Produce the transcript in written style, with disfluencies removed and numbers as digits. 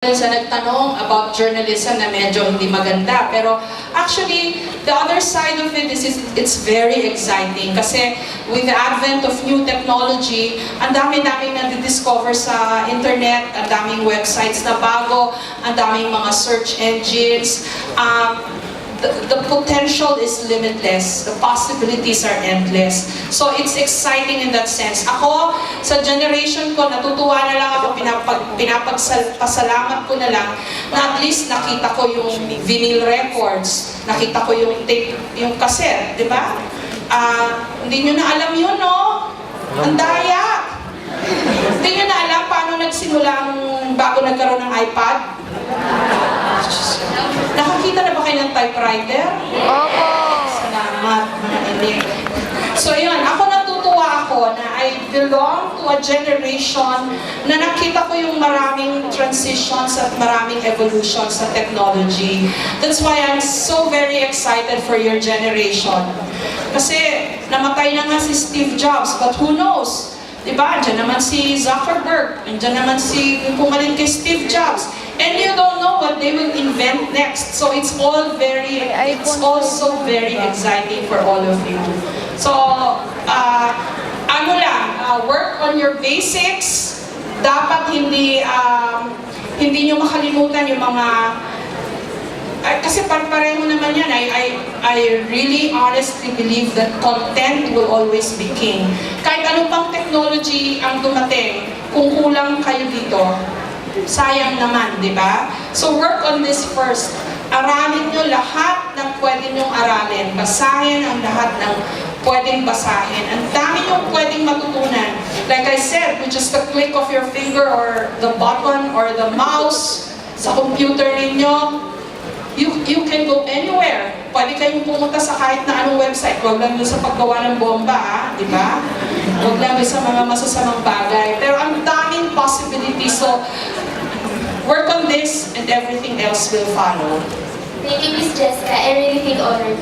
Sa nagtanong about journalism na medyo hindi maganda. Pero actually, the other side of it is it's very exciting. Kasi with the advent of new technology, ang dami-daming nadidiscover sa internet, ang daming websites na bago, ang daming mga search engines. The potential is limitless. The possibilities are endless. So it's exciting in that sense. Ako, sa generation ko, natutuwa na lang ako, pinapagpasalamat ko na lang na at least nakita ko yung vinyl records, nakita ko yung tape, yung cassette, di ba? Hindi nyo na alam yun, no? Ang daya! Hindi nyo na alam paano nagsimula ang bago nagkaroon ng iPad? Nakakita na ba kayo ng typewriter? Opo! Salamat, mga ilig. So yun, ako natutuwa ako na I belong to a generation na nakita ko yung maraming transitions at maraming evolutions sa technology. That's why I'm so very excited for your generation. Kasi namatay na nga si Steve Jobs, but who knows? Diba? Diyan naman si Zuckerberg, diyan naman si pumaling kay Steve Jobs. And you don't know what they will invent next. So it's all it's also very exciting for all of you. So, work on your basics. Dapat hindi nyo makalimutan yung mga kasi pareho naman yan. I really honestly believe that content will always be king. Kahit ano pang technology ang dumating, kung kulang kayo dito, sayang naman, di ba? So work on this first. Aralin nyo lahat ng pwede nyong aralin. Basahin ang lahat ng pwedeng basahin. Ang dami nyong pwedeng matutunan. Like I said, with just a click of your finger or the button or the mouse sa computer ninyo, you can go anywhere. Pwede kayong pumunta sa kahit na anong website. Huwag lang yun sa paggawa ng bomba, di ba? Huwag lang yun sa mga masasamang bagay. Pero ang daming possibilities. So, work on this and everything else will follow. Thank you, Miss Jessica. I really feel honored.